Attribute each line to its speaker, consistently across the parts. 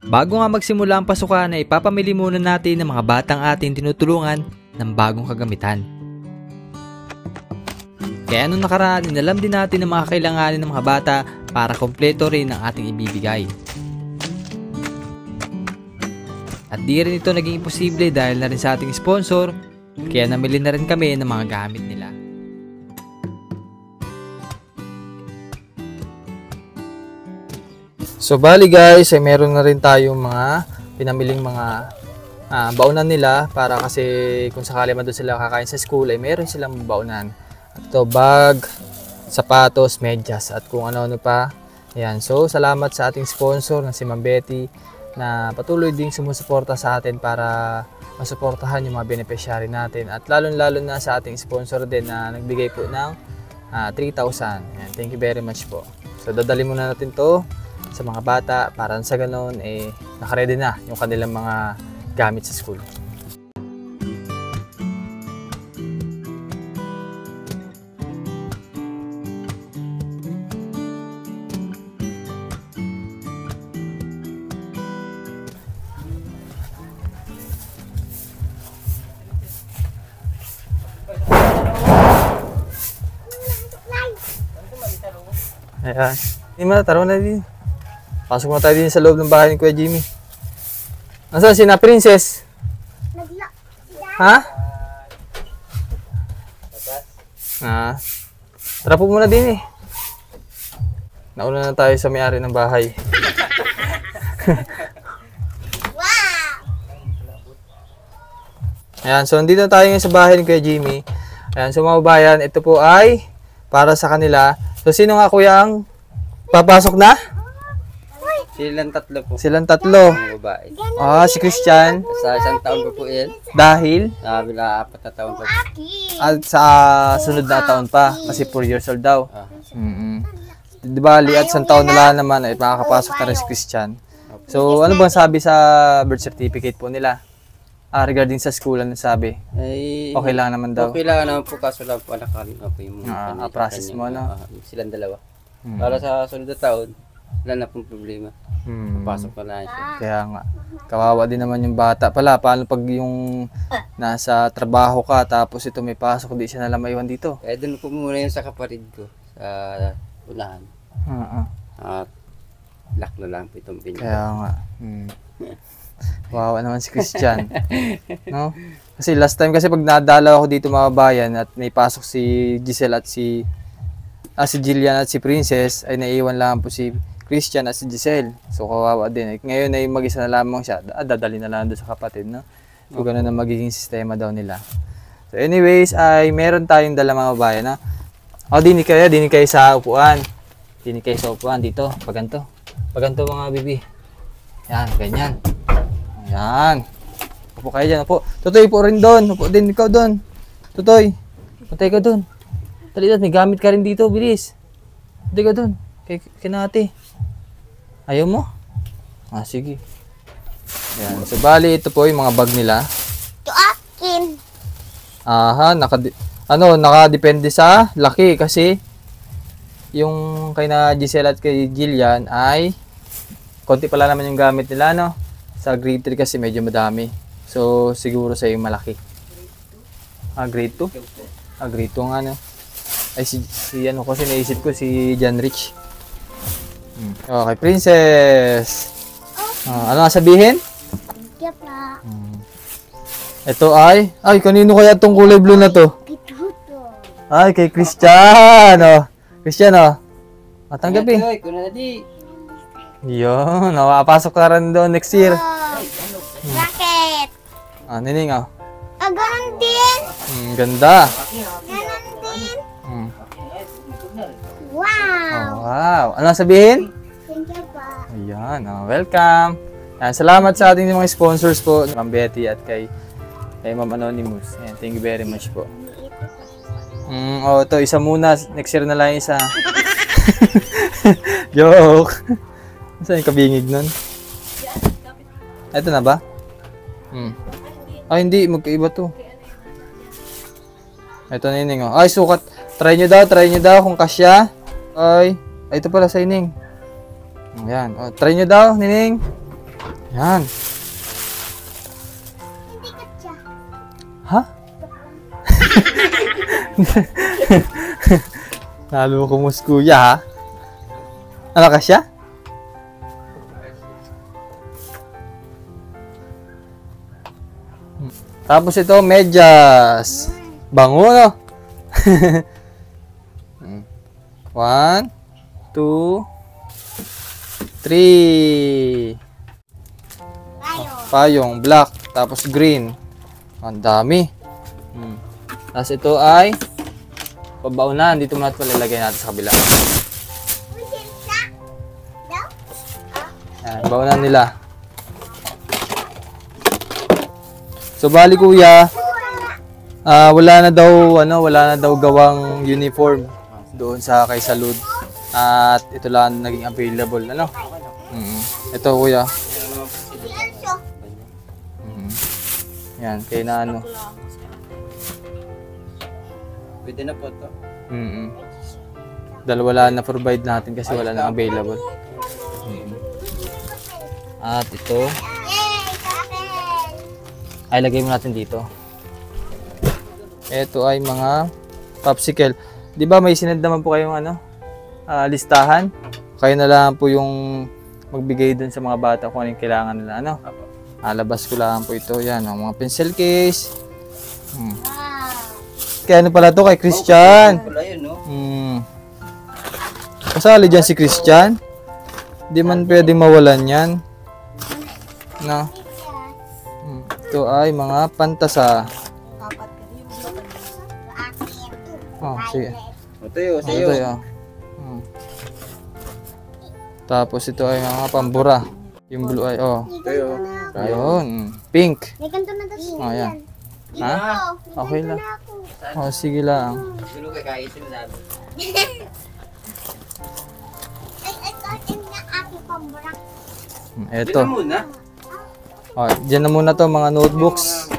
Speaker 1: Bago nga magsimula ang pasukan ay ipapamili muna natin ng mga batang ating tinutulungan ng bagong kagamitan. Kaya nung nakaraan, inalam din natin ang mga kailanganin ng mga bata para kompleto rin ang ating ibibigay. At di rin ito naging imposible dahil na rin sa ating sponsor, kaya namili na rin kami ng mga gamit nila. So bali guys, ay meron na rin tayong mga pinamiling mga baunan nila para kasi kung sakali man doon sila kakain sa school ay meron silang baunan. At ito, bag, sapatos, medyas at kung ano-ano pa. Ayan. So salamat sa ating sponsor na si Ma'am Betty na patuloy ding sumusuporta sa atin para masuportahan yung mga beneficiary natin at lalong-lalo na sa ating sponsor din na nagbigay po ng 3,000. Thank you very much po. So dadali muna natin to sa mga bata para sa ganoon nakaredy na yung kanilang mga gamit sa school. Ayan. Hindi mo na, taro na din. Pasok mo tayo din sa loob ng bahay ni Kuya Jimmy. Nasaan si na Princess? Ha? Tara po muna din Nauna na tayo sa may-ari ng bahay. Ayan, so nandito tayo ngayon sa bahay ni Kuya Jimmy. Ayan, so mga bayan, ito po ay para sa kanila. So sino nga kuya ang papasok na?
Speaker 2: Silang tatlo po.
Speaker 1: Silang tatlo.
Speaker 2: Babae.
Speaker 1: Si Christian.
Speaker 2: Sa isang taon po yan.
Speaker 1: Dahil?
Speaker 2: Bila 4 na taon pa po.
Speaker 1: At sa sunod na taon pa. Kasi 4 years old daw. Diba, at isang taon na lang naman ay makakapasok na rin si Christian. So, ano bang sabi sa birth certificate po nila? Regarding sa school, ano sabi? Okay lang naman daw.
Speaker 2: Okay lang naman po, kaso lang po anak kami po yung
Speaker 1: process mo, no?
Speaker 2: Silang dalawa. Para sa sunod na taon, wala na pong problema. Pasok na lang siya.
Speaker 1: Kaya nga, kawawa din naman yung bata. Paano pag yung nasa trabaho ka, tapos ito may pasok, di siya nalang maiwan dito?
Speaker 2: Kaya doon po muna yun sa kapatid ko, sa unahan. At lock na lang po itong pinto.
Speaker 1: Kaya nga. Wow, naman si Christian. No? Kasi last time kasi pag nadalaw ako dito mga bayan at may pasok si Giselle at si Jillian at si Princess ay naiwan lang po si Christian at si Giselle. So kawawa din. Ngayon ay mag-isa na lamang siya. Dadali na lang doon sa kapatid, no? So ganun na magiging sistema daw nila. So anyways, ay meron tayong dala mga bayan, no? Dini kayo sa upuan. Dini kayo sa upuan dito, paganto. Paganto mga bibi. Yan, ganyan. Yan. Upo kayo dyan. Upo. Tutoy, upo rin doon. Upo din ikaw doon. Tutoy. Patay ka doon. Tali doon. May gamit ka rin dito. Bilis. Patay ka doon. Kinati. Ayaw mo? Sige. Yan. So, bali, ito po yung mga bag nila.
Speaker 3: Ito akin.
Speaker 1: Nakadepende sa laki. Kasi, yung kay na Giselle at kay Jillian ay konti pala naman yung gamit nila, no? Sa grade 3 kasi medyo madami. So, siguro sa yung malaki. Grade 2? Grade 2 nga, no? Ay, si ano kasi naisip ko, si John Rich. Okay, Princess. Ano nga sabihin? Ito ay kanino kaya itong kulay blue na to? Ay, kay Christian, Christian, tanggapin. Yun, nakapasok ka rin doon next year.
Speaker 3: Racket.
Speaker 1: Nining,
Speaker 3: Ganun din.
Speaker 1: Ganda.
Speaker 3: Ganun din.
Speaker 1: Wow. Wow. Ano sabihin?
Speaker 3: Thank you pa.
Speaker 1: Ayan, welcome. Salamat sa ating mga sponsors po, Ma'am Betty at kay Ma'am Anonymous. Ayan, thank you very much po. Ito, isa muna. Next year na lang isa. Joke. Saan yung kabingig nun? Ito na ba? Hindi. Magkaiba to. Ito na Nining. Ay, sukat. Try nyo daw kung kasya. Ito pala sa Nining. Ayan. Try nyo daw, Nining. Yan.
Speaker 3: Hindi ka siya.
Speaker 1: Ha? Lalo ko mus kuya ha? Ano ka siya? Tapos ito, medyas. Bango, no? 1, 2, 3.
Speaker 3: Tayo.
Speaker 1: Payong, black. Tapos green. Ang dami. Tapos ito ay pabaunan. Dito muna ito lalagay natin sa kabila.
Speaker 3: Uy, silsa. Daw?
Speaker 1: Yan, baunan nila. So bali kuya, wala na daw gawang uniform doon sa kay Salud. At ito lang naging available, ano? Ito kuya.
Speaker 3: Silso.
Speaker 1: Yan, kay na ano.
Speaker 2: Pwede na po ito.
Speaker 1: Dahil wala na provide natin kasi wala na available. At ito,
Speaker 3: Yay! Kapel!
Speaker 1: ay lagay mo natin dito. Ito ay mga popsicle. Di ba may sinend naman po kayong listahan? Kayo na lang po yung magbigay dun sa mga bata kung anong kailangan nila. Ano? Alabas ko lang po ito. Yan, mga pencil case.
Speaker 3: Wow!
Speaker 1: Kaya ano pala to kay Christian?
Speaker 2: Wala yun, no?
Speaker 1: Kasali dyan si Christian? Di man pwedeng mawalan yan. No? Ito ay mga pantasa. Oh, sige.
Speaker 2: Sa'yo, sa'yo.
Speaker 1: Ito yun. Tapos ito ay mga pambura. Yung blue ay, oh.
Speaker 2: Sa'yo.
Speaker 1: Ayun. Pink.
Speaker 3: May ganito na daw.
Speaker 1: Oh, yan.
Speaker 3: Dito.
Speaker 1: Ha?
Speaker 3: May
Speaker 1: Okay
Speaker 3: ganito
Speaker 1: lang.
Speaker 3: na ako.
Speaker 1: Oh, sige lang.
Speaker 2: Sino kay kaisin namin?
Speaker 3: Ay, ito na aking pamburak.
Speaker 1: Ito.
Speaker 2: Dito muna.
Speaker 1: Oh, dyan na muna to mga notebooks.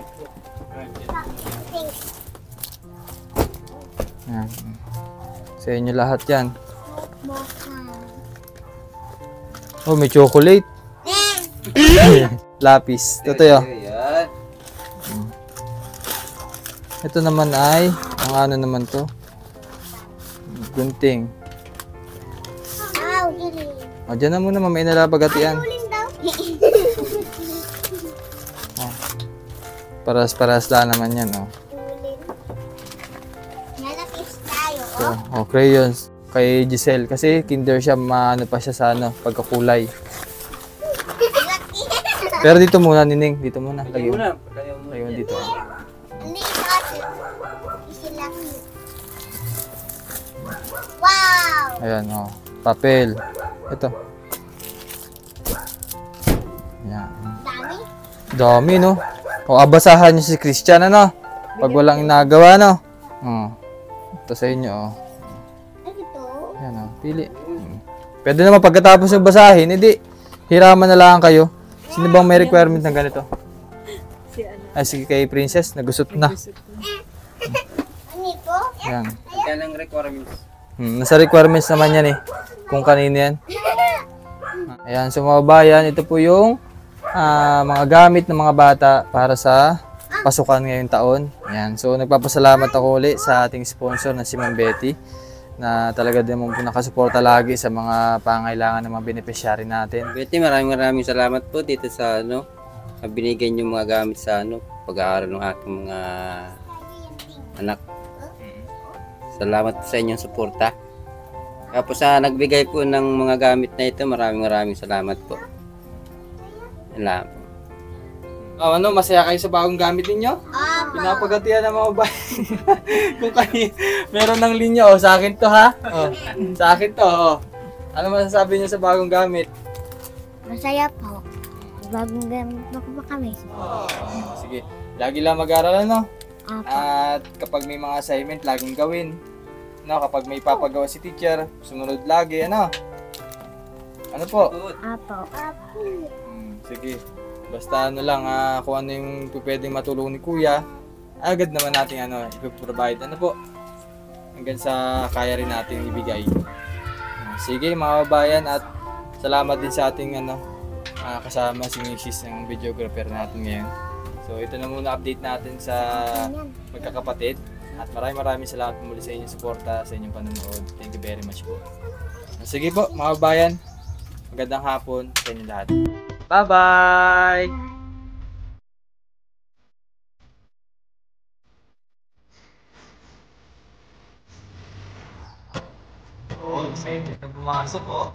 Speaker 1: Yan. Sa inyo lahat yan. Oh, may chocolate. Lapis. Totoo.
Speaker 2: Ayan.
Speaker 1: Ito naman ay, ang ano naman to? Gunting.
Speaker 3: Wow, dili.
Speaker 1: O, dyan na muna mamay nalapagatian.
Speaker 3: Ulin daw.
Speaker 1: Paras-paras lang naman yan, oh.
Speaker 3: Ulin. Nalapis tayo,
Speaker 1: So,
Speaker 3: oh.
Speaker 1: crayons. Kay Giselle. Kasi kinder siya, maano pa siya sa pagkakulay. Pero dito muna, Nining. Dito muna.
Speaker 2: Lagyan
Speaker 1: Lagyan
Speaker 2: mo
Speaker 1: mo.
Speaker 2: na. Lagyan mo
Speaker 1: Lagyan mo dito. Oh.
Speaker 3: Hindi kasi. Isilang. Wow!
Speaker 1: Ayan, oh. Papel. Ito. Ayan.
Speaker 3: Dami.
Speaker 1: Dami, no? O, abasahan niyo si Christian, ano? Pag walang inagawa, no? Oh. Ito sa inyo, oh.
Speaker 3: Ay, ito.
Speaker 1: Ayan, oh. Pili. Pwede naman pagkatapos yung basahin, hindi. Hiraman na lang kayo. Sino bang may requirement ng ganito? Ay, sige kay Princess, nagusot na.
Speaker 3: Ano ito?
Speaker 1: Ayan.
Speaker 2: Kaya lang requirements.
Speaker 1: Nasa requirements naman yan eh. Kung kanino yan. Ayan, so mga bayan, ito po yung mga gamit ng mga bata para sa pasukan ngayong taon. Ayan, so nagpapasalamat ako ulit sa ating sponsor na si Ma'am Betty na talaga din mo nakasuporta lagi sa mga pangailangan ng mga beneficiary natin.
Speaker 2: Betty, maraming salamat po dito sa sa binigay niyo mga gamit sa pag-aaral ng aking mga anak. Salamat po sa inyong suporta. Tapos sa nagbigay po ng mga gamit na ito, maraming salamat po. Salamat po.
Speaker 1: Oh, ano, masaya kayo sa bagong gamit ninyo?
Speaker 3: Opo.
Speaker 1: Pinapagatian ng mga bayan. Kung kayo, meron ng linya, oh, sa akin to ha. Oh, sa akin to, oh. Ano masasabi niyo sa bagong gamit?
Speaker 3: Masaya po. Bagong gamit na po ba kami?
Speaker 1: Sige, lagi lang mag-aral, ano?
Speaker 3: Opo.
Speaker 1: At kapag may mga assignment, laging gawin. No, kapag may papagawa si teacher, sumunod lagi, ano? Ano po?
Speaker 3: Opo.
Speaker 1: Sige. Basta ano lang, kung ano yung pwedeng matulong ni Kuya, agad naman natin i-provide. Ano po? Hanggang sa kaya rin natin ibigay. Sige mga kabayan, at salamat din sa ating kasama si Mrs. ng videographer natin ngayon. So ito na muna update natin sa magkakapatid. At maraming salamat muli sa inyong suporta, sa inyong panonood. Thank you very much po. Sige po mga bayan, magandang hapon sa inyo lahat. Bye-bye! Oh, excited na pumasok oh.